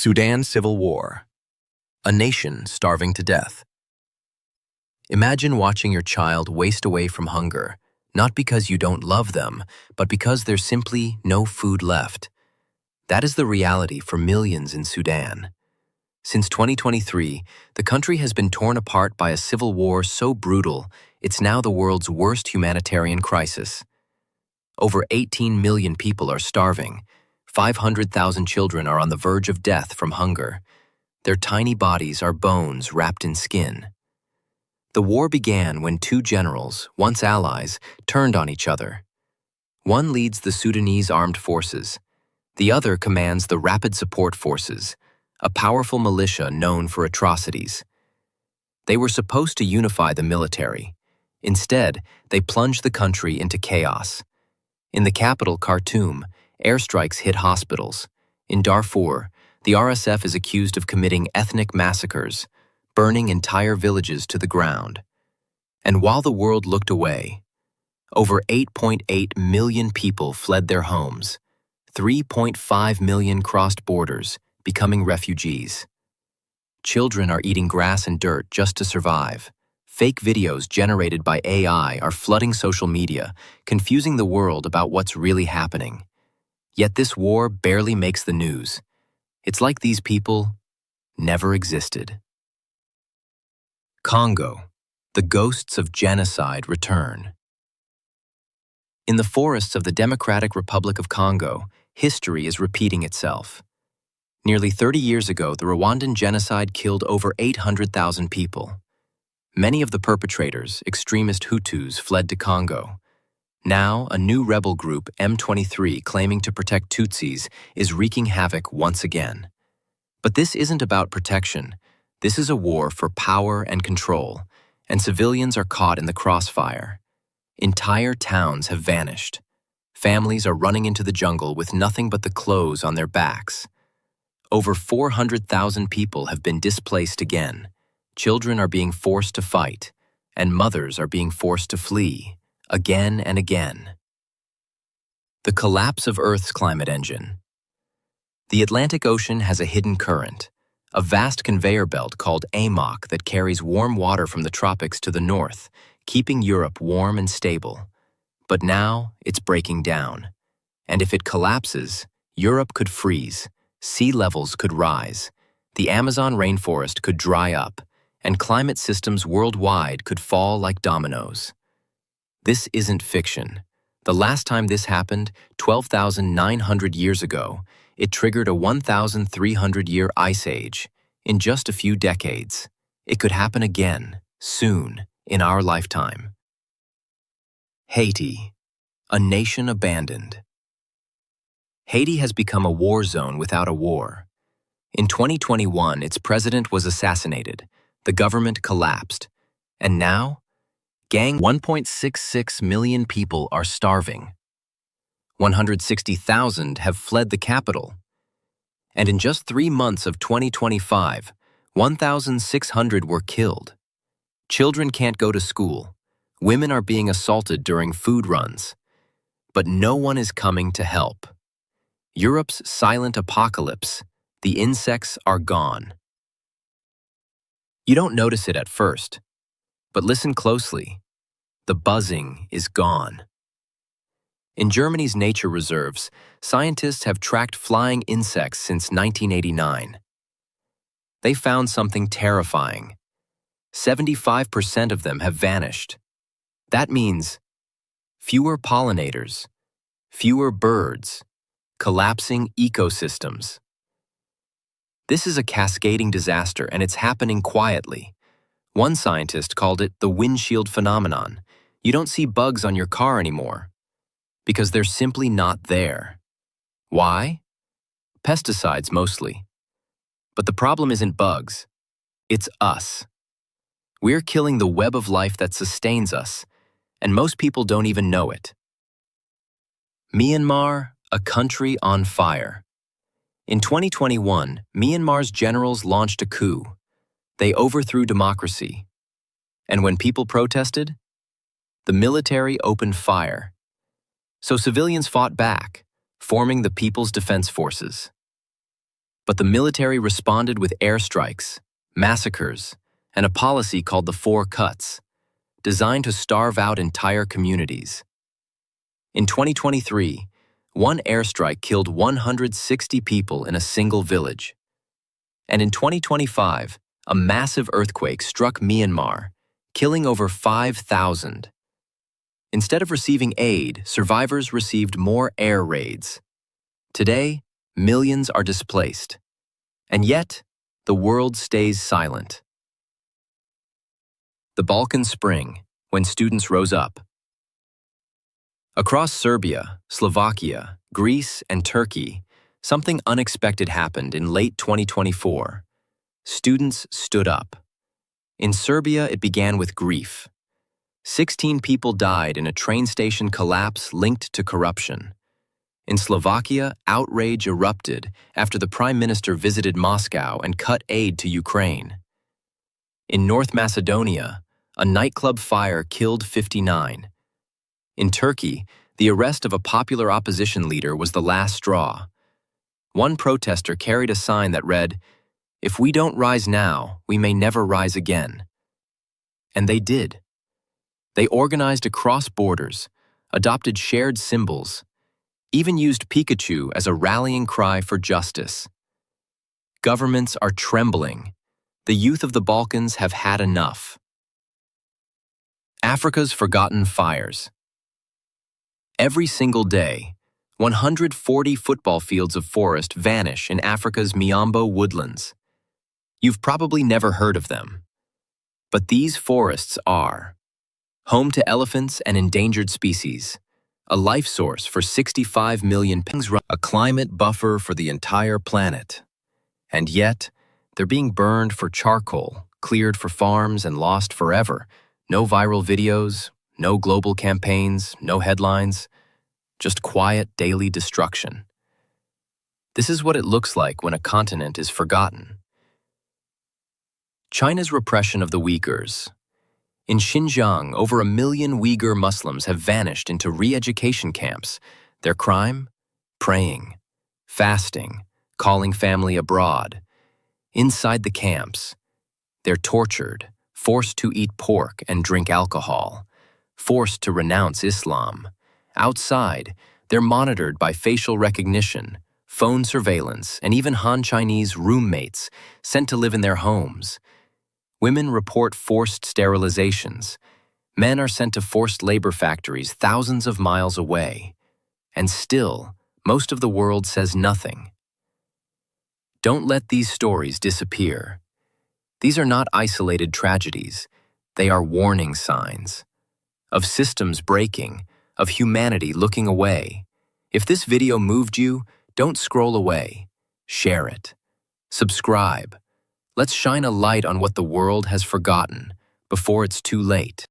Sudan Civil War. A nation starving to death. Imagine watching your child waste away from hunger, not because you don't love them, but because there's simply no food left. That is the reality for millions in Sudan. Since 2023, the country has been torn apart by a civil war so brutal, it's now the world's worst humanitarian crisis. Over 18 million people are starving. 500,000 children are on the verge of death from hunger. Their tiny bodies are bones wrapped in skin. The war began when two generals, once allies, turned on each other. One leads the Sudanese armed forces. The other commands the Rapid Support Forces, a powerful militia known for atrocities. They were supposed to unify the military. Instead, they plunged the country into chaos. In the capital, Khartoum, airstrikes hit hospitals. In Darfur, the RSF is accused of committing ethnic massacres, burning entire villages to the ground. And while the world looked away, over 8.8 million people fled their homes. 3.5 million crossed borders, becoming refugees. Children are eating grass and dirt just to survive. Fake videos generated by AI are flooding social media, confusing the world about what's really happening. Yet this war barely makes the news. It's like these people never existed. Congo, the ghosts of genocide return. In the forests of the Democratic Republic of Congo, history is repeating itself. Nearly 30 years ago, the Rwandan genocide killed over 800,000 people. Many of the perpetrators, extremist Hutus, fled to Congo. Now, a new rebel group, M23, claiming to protect Tutsis, is wreaking havoc once again. But this isn't about protection. This is a war for power and control, and civilians are caught in the crossfire. Entire towns have vanished. Families are running into the jungle with nothing but the clothes on their backs. Over 400,000 people have been displaced again. Children are being forced to fight, and mothers are being forced to flee, again and again. The collapse of Earth's climate engine. The Atlantic Ocean has a hidden current, a vast conveyor belt called AMOC that carries warm water from the tropics to the north, keeping Europe warm and stable. But now it's breaking down. And if it collapses, Europe could freeze, sea levels could rise, the Amazon rainforest could dry up, and climate systems worldwide could fall like dominoes. This isn't fiction. The last time this happened, 12,900 years ago, it triggered a 1,300-year ice age. In just a few decades, it could happen again, soon, in our lifetime. Haiti, a nation abandoned. Haiti has become a war zone without a war. In 2021, its president was assassinated, the government collapsed, and now, 1.66 million people are starving. 160,000 have fled the capital. And in just 3 months of 2025, 1,600 were killed. Children can't go to school. Women are being assaulted during food runs. But no one is coming to help. Europe's silent apocalypse, the insects are gone. You don't notice it at first, but listen closely. The buzzing is gone. In Germany's nature reserves, scientists have tracked flying insects since 1989. They found something terrifying. 75% of them have vanished. That means fewer pollinators, fewer birds, collapsing ecosystems. This is a cascading disaster, and it's happening quietly. One scientist called it the windshield phenomenon. You don't see bugs on your car anymore because they're simply not there. Why? Pesticides mostly. But the problem isn't bugs. It's us. We're killing the web of life that sustains us, and most people don't even know it. Myanmar, a country on fire. In 2021, Myanmar's generals launched a coup. They overthrew democracy. And when people protested, the military opened fire. So civilians fought back, forming the People's Defense Forces. But the military responded with airstrikes, massacres, and a policy called the Four Cuts, designed to starve out entire communities. In 2023, one airstrike killed 160 people in a single village. And in 2025, a massive earthquake struck Myanmar, killing over 5,000. Instead of receiving aid, survivors received more air raids. Today, millions are displaced. And yet, the world stays silent. The Balkan Spring, when students rose up. Across Serbia, Slovakia, Greece, and Turkey, something unexpected happened in late 2024. Students stood up. In Serbia, it began with grief. 16 people died in a train station collapse linked to corruption. In Slovakia, outrage erupted after the Prime Minister visited Moscow and cut aid to Ukraine. In North Macedonia, a nightclub fire killed 59. In Turkey, the arrest of a popular opposition leader was the last straw. One protester carried a sign that read, "If we don't rise now, we may never rise again." And they did. They organized across borders, adopted shared symbols, even used Pikachu as a rallying cry for justice. Governments are trembling. The youth of the Balkans have had enough. Africa's forgotten fires. Every single day, 140 football fields of forest vanish in Africa's Miombo woodlands. You've probably never heard of them. But these forests are home to elephants and endangered species, a life source for 65 million penguins, a climate buffer for the entire planet. And yet, they're being burned for charcoal, cleared for farms, and lost forever. No viral videos, no global campaigns, no headlines, just quiet daily destruction. This is what it looks like when a continent is forgotten. China's repression of the Uyghurs. In Xinjiang, over 1 million Uyghur Muslims have vanished into re-education camps. Their crime? Praying, fasting, calling family abroad. Inside the camps, they're tortured, forced to eat pork and drink alcohol, forced to renounce Islam. Outside, they're monitored by facial recognition, phone surveillance, and even Han Chinese roommates sent to live in their homes. Women report forced sterilizations. Men are sent to forced labor factories thousands of miles away. And still, most of the world says nothing. Don't let these stories disappear. These are not isolated tragedies. They are warning signs of systems breaking, of humanity looking away. If this video moved you, don't scroll away. Share it. Subscribe. Let's shine a light on what the world has forgotten before it's too late.